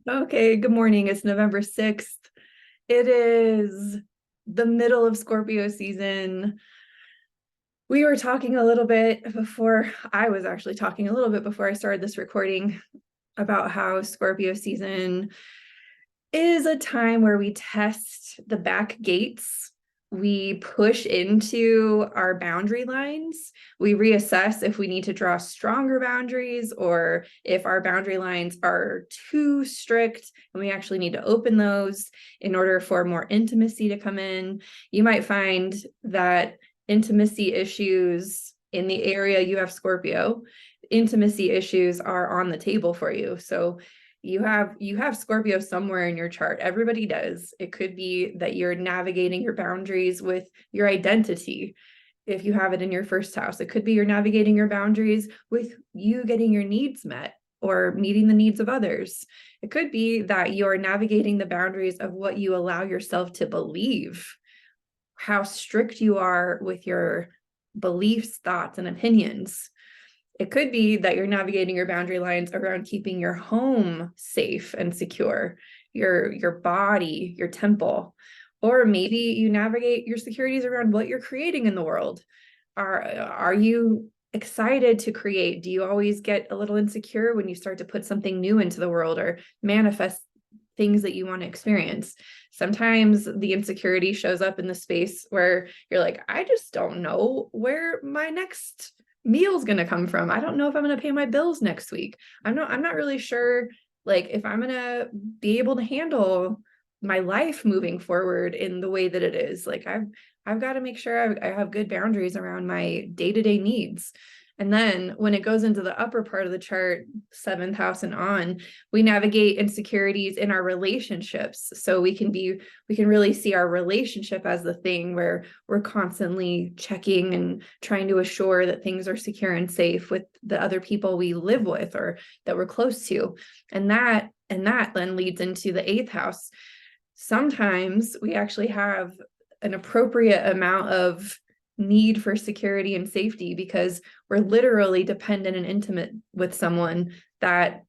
Okay, good morning. It's November 6th. It is the middle of Scorpio season. We were talking a little bit before, I was actually talking a little bit before I started this recording about how Scorpio season is a time where we test the back gates. We push into our boundary lines. We reassess if we need to draw stronger boundaries or if our boundary lines are too strict and we actually need to open those in order for more intimacy to come in. You might find that intimacy issues in the area you have Scorpio, intimacy issues are on the table for you. So you have Scorpio somewhere in your chart. Everybody does. It could be that you're navigating your boundaries with your identity. If you have it in your first house, it could be you're navigating your boundaries with you getting your needs met or meeting the needs of others. It could be that you're navigating the boundaries of what you allow yourself to believe, how strict you are with your beliefs, thoughts, and opinions. It could be that you're navigating your boundary lines around keeping your home safe and secure, your body, your temple. Or maybe you navigate your securities around what you're creating in the world. Are you excited to create? Do you always get a little insecure when you start to put something new into the world or manifest things that you want to experience? Sometimes the insecurity shows up in the space where you're like, I just don't know where my next meal's going to come from. I don't know if I'm going to pay my bills next week. I'm not really sure like if I'm going to be able to handle my life moving forward in the way that it is. Like I've got to make sure I have good boundaries around my day-to-day needs. And then when it goes into the upper part of the chart, seventh house and on, we navigate insecurities in our relationships. So we can really see our relationship as the thing where we're constantly checking and trying to assure that things are secure and safe with the other people we live with or that we're close to. And that then leads into the eighth house. Sometimes we actually have an appropriate amount of need for security and safety because we're literally dependent and intimate with someone that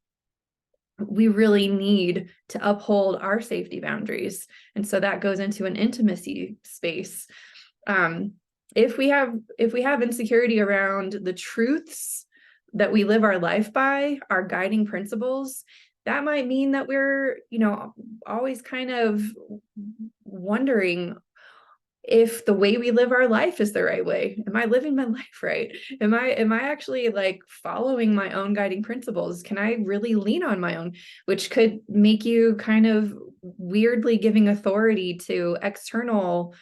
we really need to uphold our safety boundaries. And so that goes into an intimacy space. If we have insecurity around the truths that we live our life by, our guiding principles, that might mean that we're, always kind of wondering if the way we live our life is the right way. Am I living my life right? Am I actually like following my own guiding principles? Can I really lean on my own? Which could make you kind of weirdly giving authority to external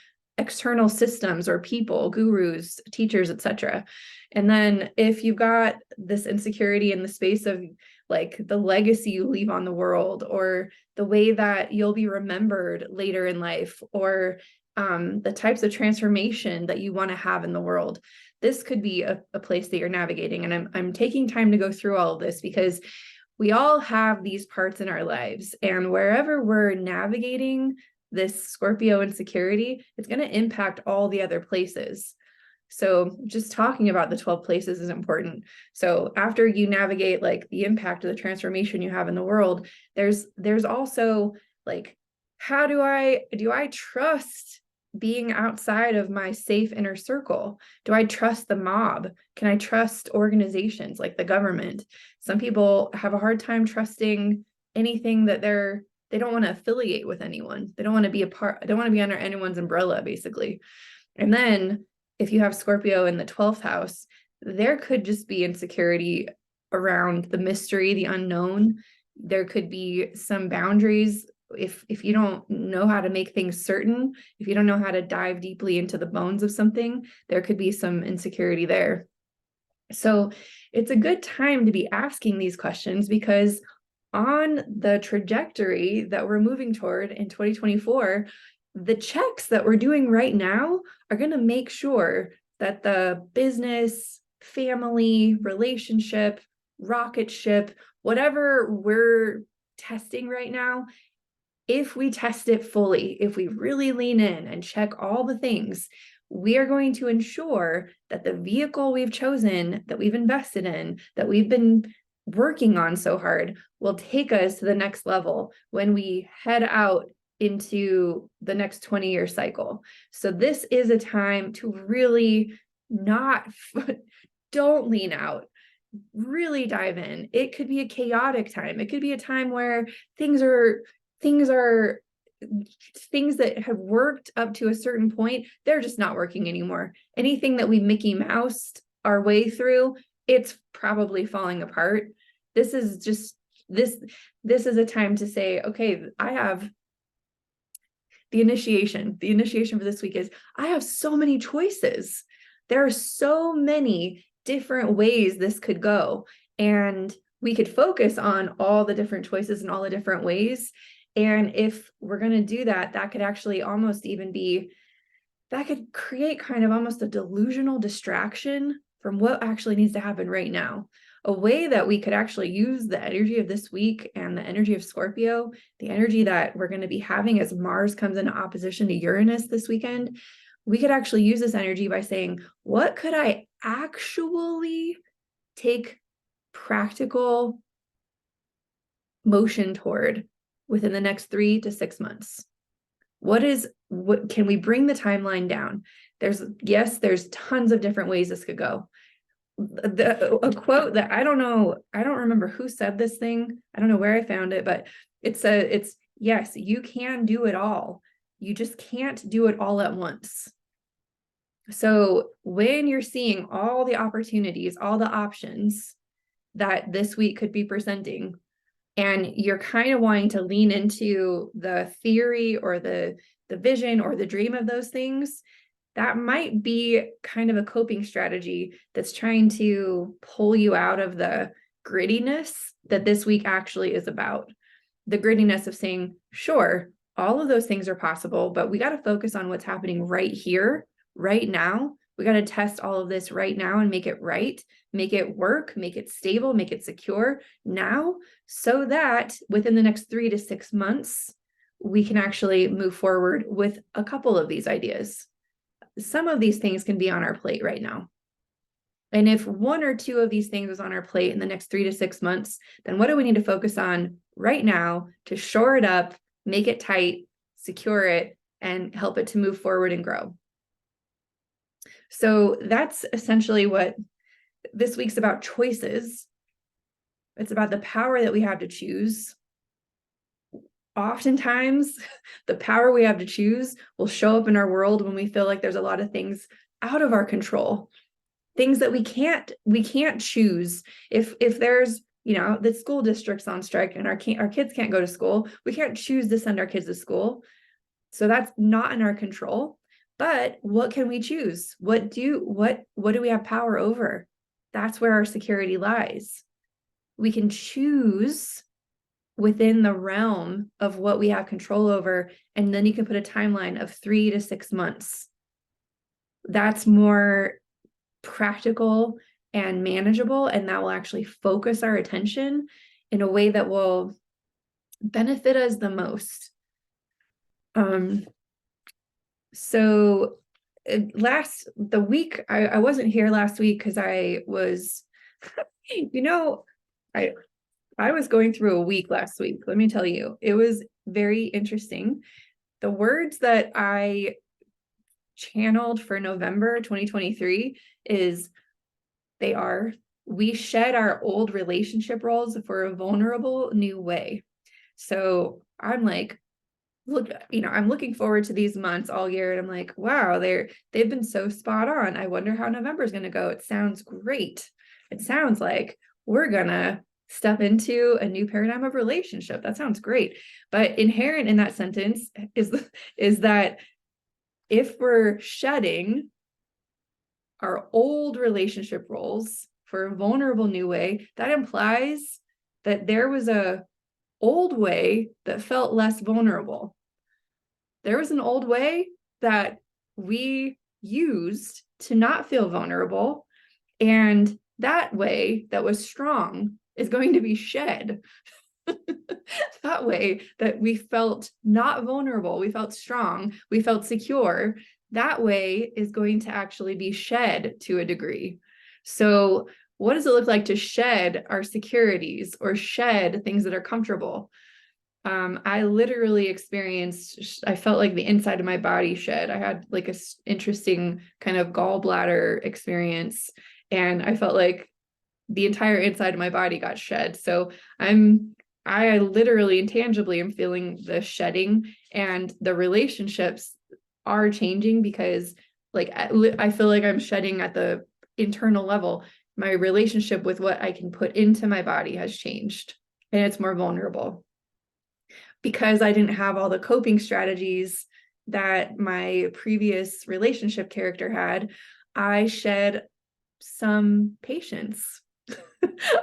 systems or people, gurus, teachers, etc. And then if you've got this insecurity in the space of like the legacy you leave on the world or the way that you'll be remembered later in life or the types of transformation that you want to have in the world. This could be a place that you're navigating. And I'm taking time to go through all of this because we all have these parts in our lives. And wherever we're navigating this Scorpio insecurity, it's going to impact all the other places. So just talking about the 12 places is important. So after you navigate like the impact of the transformation you have in the world, there's also like, how do I trust being outside of my safe inner circle? Do I trust the mob? Can I trust organizations like the government? Some people have a hard time trusting anything that they don't want to affiliate with anyone. They don't want to be don't want to be under anyone's umbrella, basically. And then if you have Scorpio in the 12th house, there could just be insecurity around the mystery, the unknown. There could be some boundaries if you don't know how to make things certain, if you don't know how to dive deeply into the bones of something, there could be some insecurity there. So it's a good time to be asking these questions because on the trajectory that we're moving toward in 2024, the checks that we're doing right now are going to make sure that the business, family, relationship, rocket ship, whatever we're testing right now, if we test it fully, if we really lean in and check all the things, we are going to ensure that the vehicle we've chosen, that we've invested in, that we've been working on so hard will take us to the next level when we head out into the next 20-year cycle. So this is a time to really don't lean out, really dive in. It could be a chaotic time. It could be a time where things that have worked up to a certain point, they're just not working anymore. Anything that we Mickey Moused our way through, it's probably falling apart. This is a time to say, okay, I have the initiation for this week is I have so many choices. There are so many different ways this could go. And we could focus on all the different choices and all the different ways. And if we're going to do that, that could actually almost even be, that could create kind of almost a delusional distraction from what actually needs to happen right now. A way that we could actually use the energy of this week and the energy of Scorpio, the energy that we're going to be having as Mars comes into opposition to Uranus this weekend, we could actually use this energy by saying, what could I actually take practical motion toward within the next 3 to 6 months? What can we bring the timeline down? There's tons of different ways this could go. A quote that I don't remember who said this thing. I don't know where I found it, but it's yes, you can do it all. You just can't do it all at once. So when you're seeing all the opportunities, all the options that this week could be presenting, and you're kind of wanting to lean into the theory or the vision or the dream of those things, that might be kind of a coping strategy that's trying to pull you out of the grittiness that this week actually is about. The grittiness of saying, sure, all of those things are possible, but we got to focus on what's happening right here, right now. We got to test all of this right now and make it right, make it work, make it stable, make it secure now, so that within the next 3 to 6 months, we can actually move forward with a couple of these ideas. Some of these things can be on our plate right now. And if 1 or 2 of these things is on our plate in the next 3 to 6 months, then what do we need to focus on right now to shore it up, make it tight, secure it, and help it to move forward and grow? So that's essentially what this week's about: choices. It's about the power that we have to choose. Oftentimes, the power we have to choose will show up in our world when we feel like there's a lot of things out of our control, things that we can't choose. If there's, the school district's on strike and our kids can't go to school, we can't choose to send our kids to school. So that's not in our control. But what can we choose? What do we have power over? That's where our security lies. We can choose within the realm of what we have control over, and then you can put a timeline of 3 to 6 months. That's more practical and manageable, and that will actually focus our attention in a way that will benefit us the most. So the week, I wasn't here last week because I was, I was going through a week last week. Let me tell you, it was very interesting. The words that I channeled for November 2023 we shed our old relationship roles for a vulnerable new way. So I'm like, I'm looking forward to these months all year, and I'm like, wow, they've been so spot on. I wonder how November is going to go. It sounds great. It sounds like we're gonna step into a new paradigm of relationship. That sounds great. But inherent in that sentence is that if we're shedding our old relationship roles for a vulnerable new way, that implies that there was a old way that felt less vulnerable. There was an old way that we used to not feel vulnerable, and that way that was strong is going to be shed. That way that we felt not vulnerable, we felt strong, we felt secure, that way is going to actually be shed to a degree. So what does it look like to shed our securities or shed things that are comfortable? I literally experienced, I felt like the inside of my body shed. I had like a interesting kind of gallbladder experience, and I felt like the entire inside of my body got shed. So I literally and tangibly am feeling the shedding, and the relationships are changing because like I feel like I'm shedding at the internal level. My relationship with what I can put into my body has changed, and it's more vulnerable because I didn't have all the coping strategies that my previous relationship character had. I shed some patience.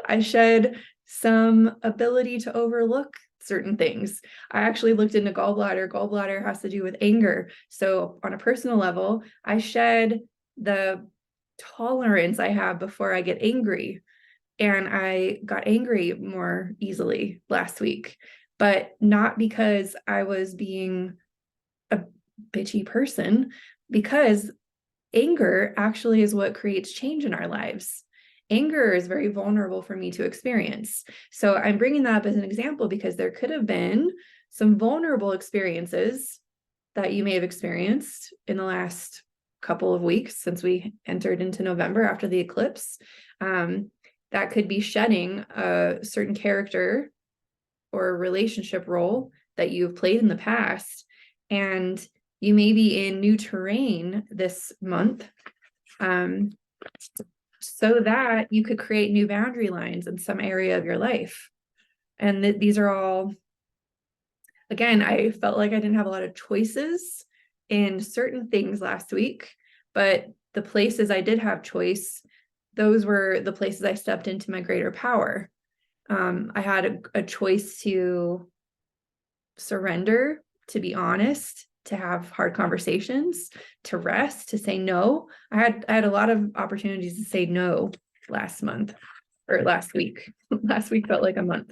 I shed some ability to overlook certain things. I actually looked into gallbladder. Gallbladder has to do with anger. So on a personal level, I shed the tolerance I have before I get angry. And I got angry more easily last week, but not because I was being a bitchy person, because anger actually is what creates change in our lives. Anger is very vulnerable for me to experience. So I'm bringing that up as an example because there could have been some vulnerable experiences that you may have experienced in the last couple of weeks since we entered into November after the eclipse. That could be shedding a certain character or a relationship role that you've played in the past. And you may be in new terrain this month, so that you could create new boundary lines in some area of your life. And these are all, again, I felt like I didn't have a lot of choices in certain things last week, but the places I did have choice, those were the places I stepped into my greater power. I had a choice to surrender, to be honest, to have hard conversations, to rest, to say no. I had a lot of opportunities to say no last month or last week. Last week felt like a month.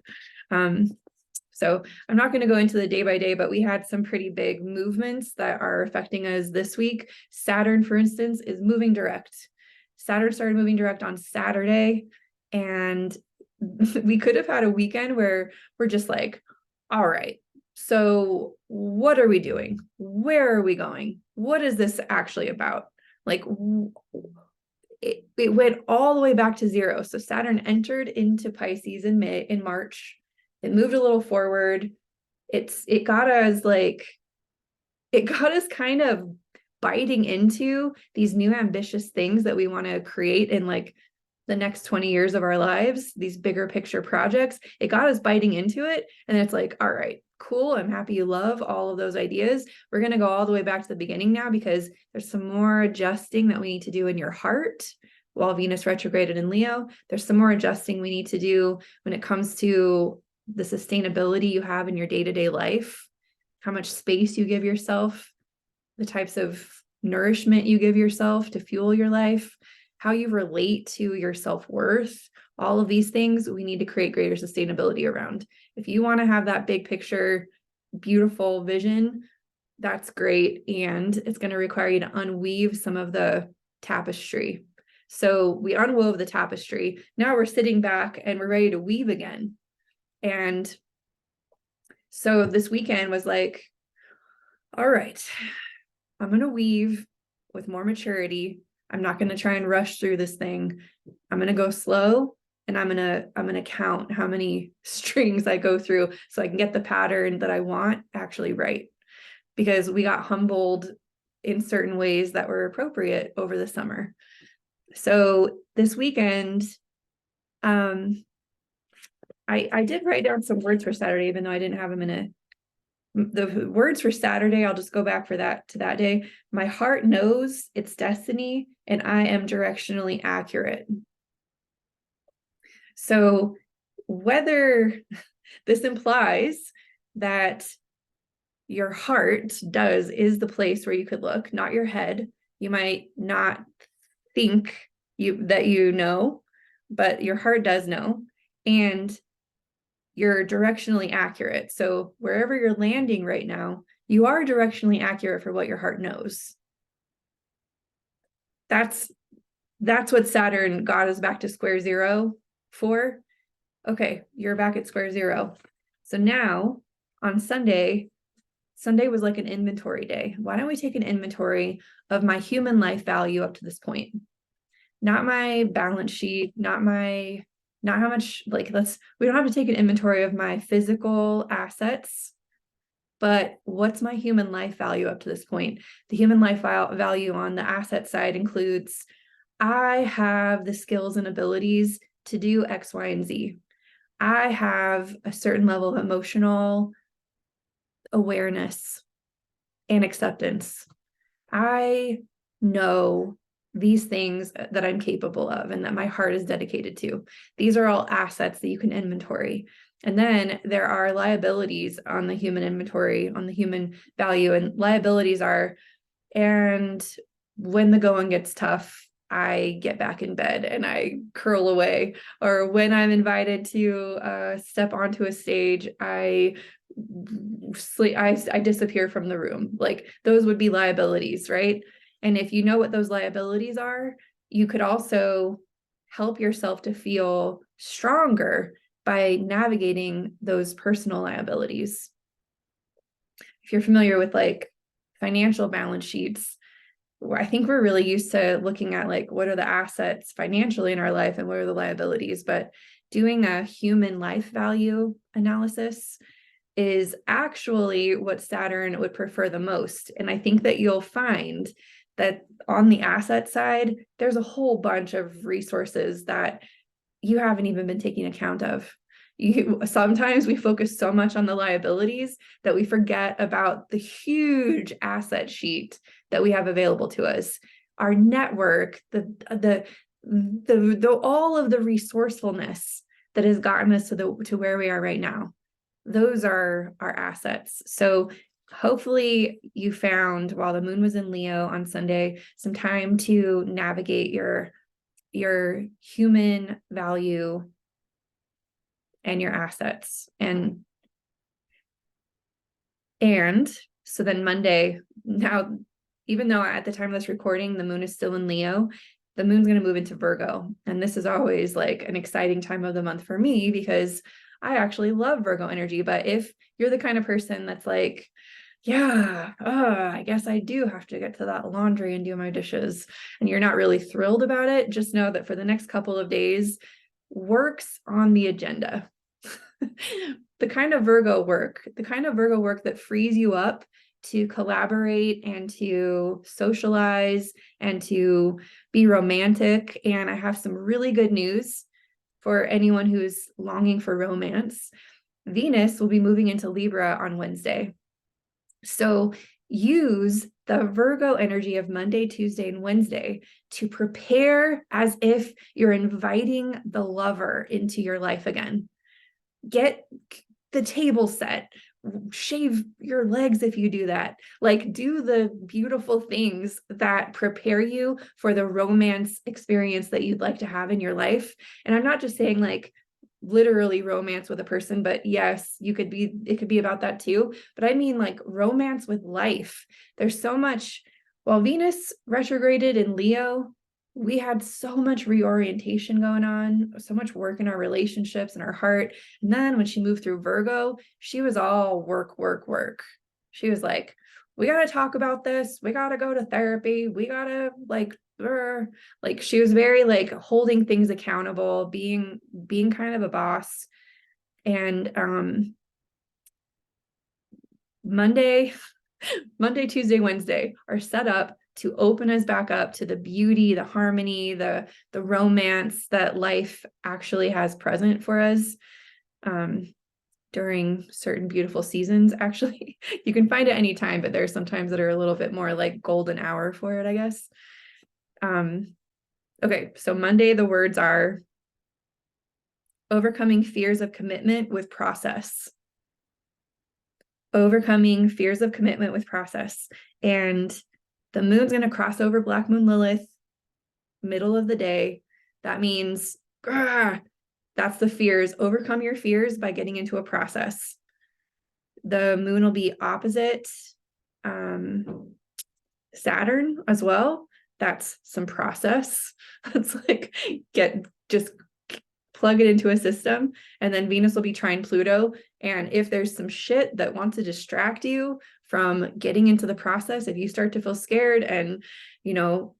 So I'm not going to go into the day by day, but we had some pretty big movements that are affecting us this week. Saturn, for instance, is moving direct. Saturn started moving direct on Saturday, and we could have had a weekend where we're just like, all right, so what are we doing? Where are we going? What is this actually about? Like it went all the way back to zero. So Saturn entered into Pisces in March. It moved a little forward. It got us kind of biting into these new ambitious things that we want to create in like the next 20 years of our lives, these bigger picture projects. It got us biting into it. And it's like, all right, cool. I'm happy you love all of those ideas. We're going to go all the way back to the beginning now, because there's some more adjusting that we need to do in your heart while Venus retrograded in Leo. There's some more adjusting we need to do when it comes to the sustainability you have in your day-to-day life, how much space you give yourself, the types of nourishment you give yourself to fuel your life, how you relate to your self-worth. All of these things we need to create greater sustainability around. If you want to have that big picture, beautiful vision, that's great. And it's going to require you to unweave some of the tapestry. So we unwove the tapestry. Now we're sitting back and we're ready to weave again. And so this weekend was like, all right, I'm going to weave with more maturity. I'm not going to try and rush through this thing. I'm going to go slow, and I'm going to count how many strings I go through so I can get the pattern that I want actually right. Because we got humbled in certain ways that were appropriate over the summer. So this weekend, I did write down some words for Saturday, even though I didn't have them in the words for Saturday. I'll just go back for that to that day. My heart knows its destiny, and I am directionally accurate. So whether this implies that your heart is the place where you could look, not your head. You might not think that you know, but your heart does know, and you're directionally accurate. So wherever you're landing right now, you are directionally accurate for what your heart knows. That's That's what Saturn got us back to square zero for. Okay, you're back at square zero. So now on Sunday was like an inventory day. Why don't we take an inventory of my human life value up to this point? Not my balance sheet, not how much, like, we don't have to take an inventory of my physical assets, but what's my human life value up to this point? The human life value on the asset side includes, I have the skills and abilities to do X, Y, and Z. I have a certain level of emotional awareness and acceptance. I know these things that I'm capable of and that my heart is dedicated to. These are all assets that you can inventory. And then there are liabilities on the human inventory, on the human value. And liabilities are, and when the going gets tough, I get back in bed and I curl away. Or when I'm invited to step onto a stage, I disappear from the room. Like, those would be liabilities, right? And if you know what those liabilities are, you could also help yourself to feel stronger by navigating those personal liabilities. If you're familiar with like financial balance sheets, I think we're really used to looking at like, what are the assets financially in our life and what are the liabilities, but doing a human life value analysis is actually what Saturn would prefer the most. And I think that you'll find that on the asset side, there's a whole bunch of resources that you haven't even been taking account of. Sometimes we focus so much on the liabilities that we forget about the huge asset sheet that we have available to us. Our network, the all of the resourcefulness that has gotten us to where we are right now. Those are our assets. So hopefully you found, while the moon was in Leo on Sunday, some time to navigate your human value and your assets. And so then Monday, now, even though at the time of this recording, the moon is still in Leo, the moon's going to move into Virgo. And this is always like an exciting time of the month for me because I actually love Virgo energy. But if you're the kind of person that's like, yeah, I guess I do have to get to that laundry and do my dishes, and you're not really thrilled about it, just know that for the next couple of days, work's on the agenda. The kind of Virgo work that frees you up to collaborate and to socialize and to be romantic. And I have some really good news for anyone who's longing for romance. Venus will be moving into Libra on Wednesday. So use the Virgo energy of Monday, Tuesday, and Wednesday to prepare as if you're inviting the lover into your life again. Get the table set, shave your legs if you do that. Like, do the beautiful things that prepare you for the romance experience that you'd like to have in your life. And I'm not just saying like literally romance with a person, but yes, it could be about that too. But I mean like romance with life. There's so much, while Venus retrograded in Leo, we had so much reorientation going on, so much work in our relationships and our heart. And then when she moved through Virgo, she was all work, work, work. She was like, we got to talk about this. We got to go to therapy. We got to like she was very like holding things accountable, being kind of a boss. And Monday, Tuesday, Wednesday are set up to open us back up to the beauty, the harmony, the romance that life actually has present for us during certain beautiful seasons. Actually, you can find it anytime, but there's some times that are a little bit more like golden hour for it, I guess. Okay, so Monday, the words are overcoming fears of commitment with process. Overcoming fears of commitment with process. And the moon's going to cross over Black Moon Lilith, middle of the day. That means, that's the fears. Overcome your fears by getting into a process. The moon will be opposite Saturn as well. That's some process. It's like just plug it into a system, and then Venus will be trine Pluto. And if there's some shit that wants to distract you from getting into the process, if you start to feel scared and, you know,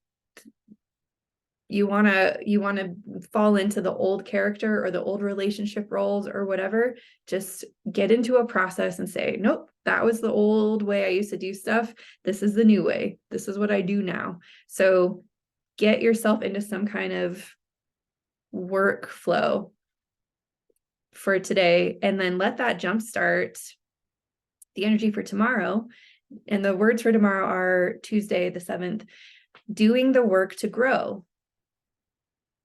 you want to fall into the old character or the old relationship roles or whatever, just get into a process and say, nope, that was the old way I used to do stuff. This is the new way. This is what I do now. So get yourself into some kind of workflow for today, and then let that jumpstart the energy for tomorrow. And the words for tomorrow are Tuesday, the 7th, doing the work to grow.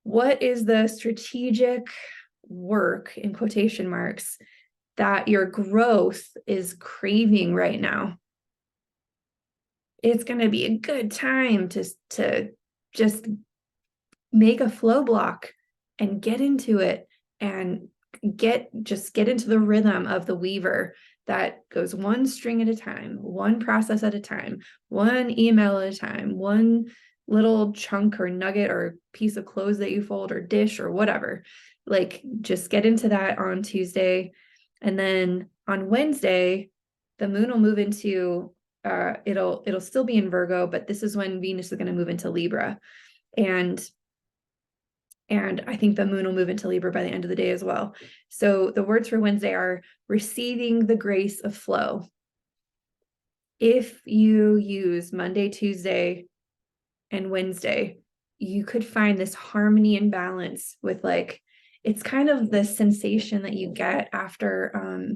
What is the strategic work, in quotation marks, that your growth is craving right now? It's going to be a good time to just make a flow block and get into it, and get into the rhythm of the weaver that goes one string at a time, one process at a time, one email at a time, one little chunk or nugget or piece of clothes that you fold or dish or whatever. Like, just get into that on Tuesday. And then on Wednesday, the moon will move into it'll still be in Virgo, but this is when Venus is going to move into Libra. And I think the moon will move into Libra by the end of the day as well. So the words for Wednesday are receiving the grace of flow. If you use Monday, Tuesday, and Wednesday, you could find this harmony and balance with, like, it's kind of the sensation that you get after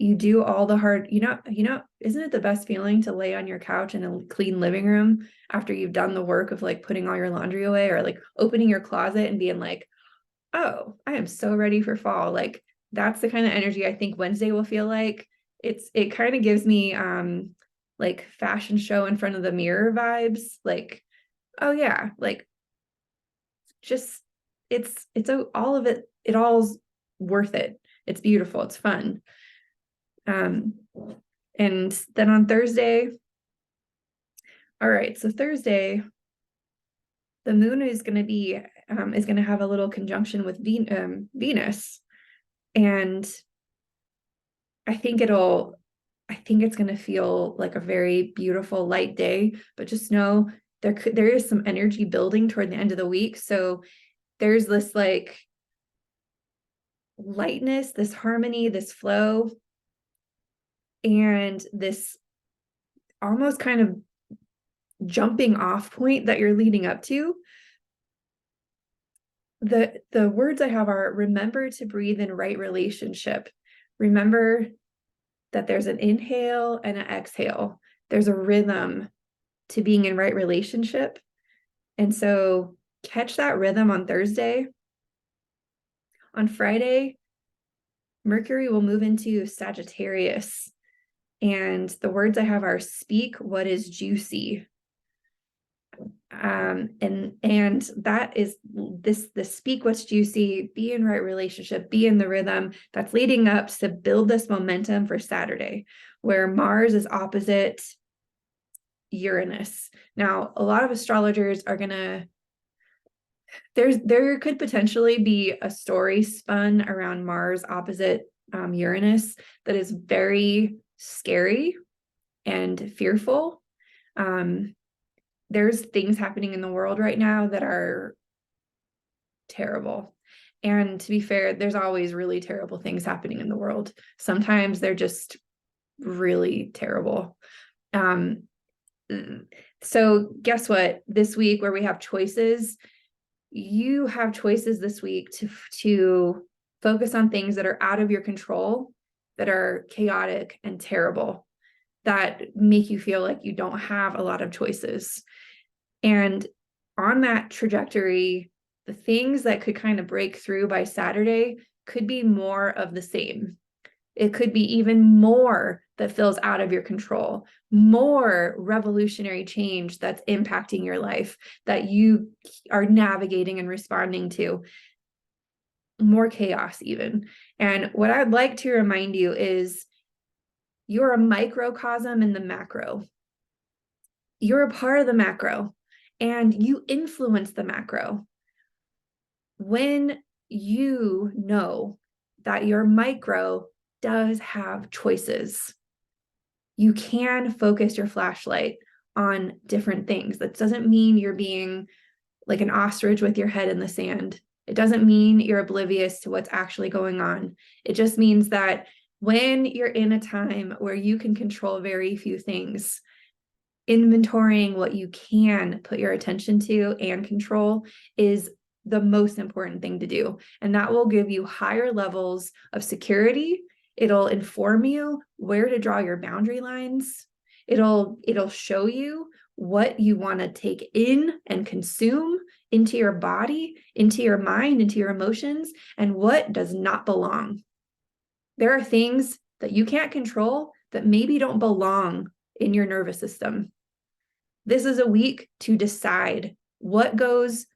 you do all the hard, isn't it the best feeling to lay on your couch in a clean living room after you've done the work of like putting all your laundry away, or like opening your closet and being like, oh, I am so ready for fall. Like, that's the kind of energy I think Wednesday will feel like. It kind of gives me like fashion show in front of the mirror vibes. Like, oh yeah, like, just all of it, it all's worth it. It's beautiful, it's fun. And then on Thursday, all right, so Thursday, the moon is going to have a little conjunction with Venus. And I think it's going to feel like a very beautiful light day, but just know there is some energy building toward the end of the week. So there's this like lightness, this harmony, this flow, and this almost kind of jumping off point that you're leading up to. The words I have are remember to breathe in right relationship. Remember that there's an inhale and an exhale. There's a rhythm to being in right relationship. And so catch that rhythm on Thursday. On Friday, Mercury will move into Sagittarius. And the words I have are speak what is juicy. And that is the speak what's juicy, be in right relationship, be in the rhythm that's leading up to build this momentum for Saturday, where Mars is opposite Uranus. Now, a lot of astrologers are there could potentially be a story spun around Mars opposite Uranus that is very scary and fearful. There's things happening in the world right now that are terrible. And to be fair, there's always really terrible things happening in the world. Sometimes they're just really terrible. So guess what? This week, where we have choices, you have choices this week to focus on things that are out of your control, that are chaotic and terrible, that make you feel like you don't have a lot of choices. And on that trajectory, the things that could kind of break through by Saturday could be more of the same. It could be even more that feels out of your control, more revolutionary change that's impacting your life that you are navigating and responding to, more chaos even. And what I'd like to remind you is you're a microcosm in the macro. you're a part of the macro and you influence the macro. When you know that your micro does have choices, you can focus your flashlight on different things. That doesn't mean you're being like an ostrich with your head in the sand. It doesn't mean you're oblivious to what's actually going on. It just means that when you're in a time where you can control very few things, inventorying what you can put your attention to and control is the most important thing to do. And that will give you higher levels of security. It'll inform you where to draw your boundary lines. It'll show you what you want to take in and consume into your body, into your mind, into your emotions, and what does not belong. There are things that you can't control that maybe don't belong in your nervous system. This is a week to decide what goes.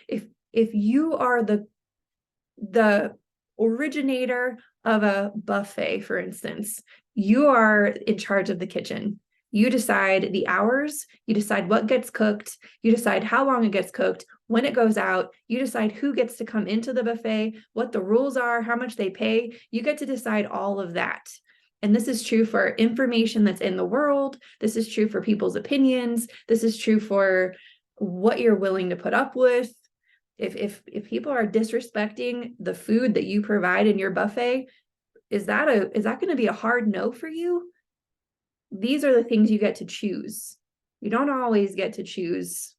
If you are the originator of a buffet, for instance, you are in charge of the kitchen. You decide the hours, you decide what gets cooked, you decide how long it gets cooked, when it goes out, you decide who gets to come into the buffet, what the rules are, how much they pay. You get to decide all of that. And this is true for information that's in the world. This is true for people's opinions. This is true for what you're willing to put up with. If people are disrespecting the food that you provide in your buffet, is that going to be a hard no for you? These are the things you get to choose. You don't always get to choose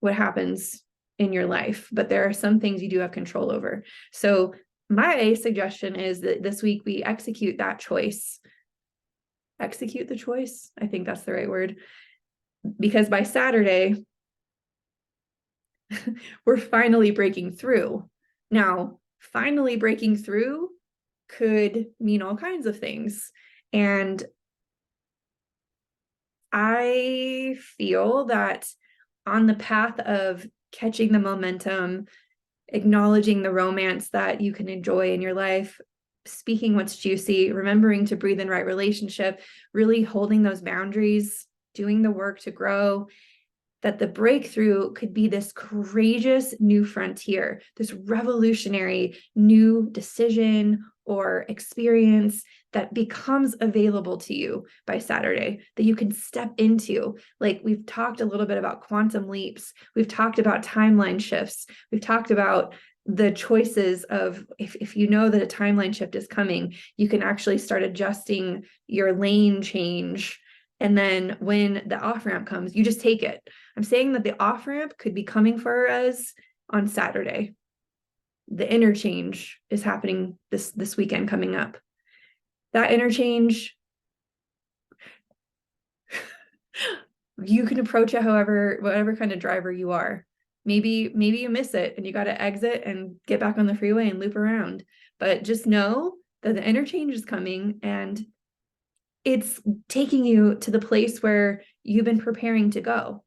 what happens in your life, but there are some things you do have control over. So my suggestion is that this week we execute that choice. Execute the choice. I think that's the right word. Because by Saturday, we're finally breaking through. Now, finally breaking through could mean all kinds of things. And I feel that on the path of catching the momentum, acknowledging the romance that you can enjoy in your life, speaking what's juicy, remembering to breathe in right relationship, really holding those boundaries, doing the work to grow, that the breakthrough could be this courageous new frontier, this revolutionary new decision or experience that becomes available to you by Saturday, that you can step into. Like we've talked a little bit about quantum leaps. We've talked about timeline shifts. We've talked about the choices of if you know that a timeline shift is coming, you can actually start adjusting your lane change. And then when the off-ramp comes, you just take it. I'm saying that the off-ramp could be coming for us on Saturday. The interchange is happening this weekend coming up. That interchange, you can approach it whatever kind of driver you are. Maybe you miss it and you got to exit and get back on the freeway and loop around. But just know that the interchange is coming and it's taking you to the place where you've been preparing to go,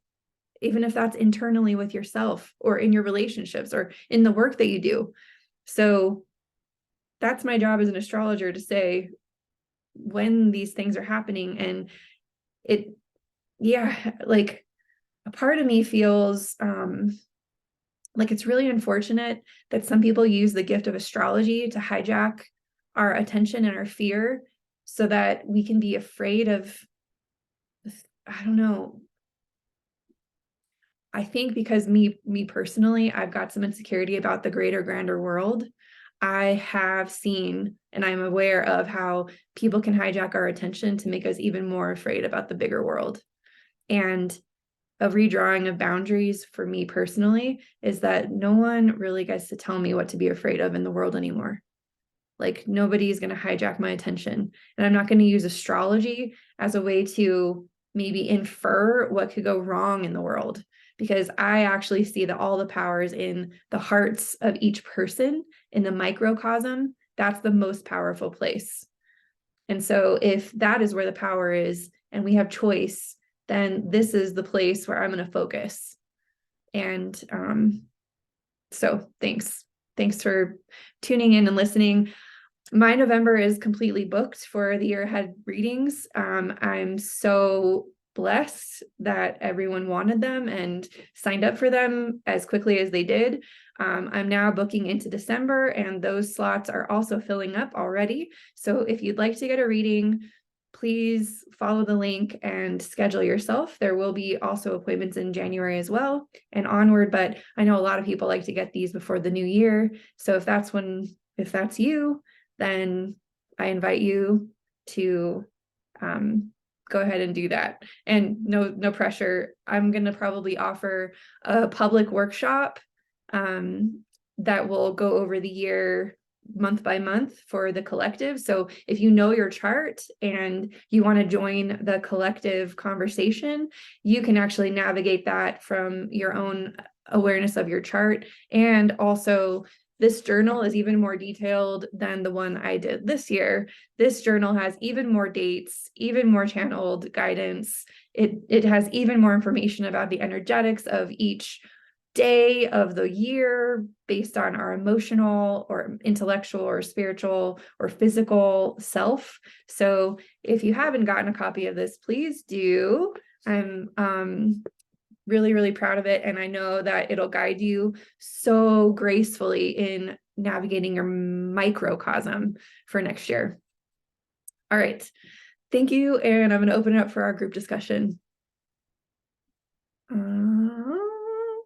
even if that's internally with yourself or in your relationships or in the work that you do. So that's my job as an astrologer, to say when these things are happening. And like a part of me feels like it's really unfortunate that some people use the gift of astrology to hijack our attention and our fear so that we can be afraid of, I don't know. I think because me personally, I've got some insecurity about the greater, grander world. I have seen and I'm aware of how people can hijack our attention to make us even more afraid about the bigger world. And a redrawing of boundaries for me personally is that no one really gets to tell me what to be afraid of in the world anymore. Like nobody's going to hijack my attention. And I'm not going to use astrology as a way to maybe infer what could go wrong in the world, because I actually see that all the power is in the hearts of each person in the microcosm. That's the most powerful place. And so if that is where the power is and we have choice, then this is the place where I'm going to focus. And so thanks for tuning in and listening. My November is completely booked for the year ahead readings. I'm so blessed that everyone wanted them and signed up for them as quickly as they did. I'm now booking into December, and those slots are also filling up already. So if you'd like to get a reading, please follow the link and schedule yourself. There will be also appointments in January as well and onward, but I know a lot of people like to get these before the new year. So if that's you, then I invite you to go ahead and do that. And no pressure. I'm going to probably offer a public workshop that will go over the year month by month for the collective. So if you know your chart and you want to join the collective conversation, you can actually navigate that from your own awareness of your chart. And also, this journal is even more detailed than the one I did this year. This journal has even more dates, even more channeled guidance. It has even more information about the energetics of each day of the year based on our emotional or intellectual or spiritual or physical self. So if you haven't gotten a copy of this, please do. I'm really, really proud of it. And I know that it'll guide you so gracefully in navigating your microcosm for next year. All right. Thank you. And I'm going to open it up for our group discussion.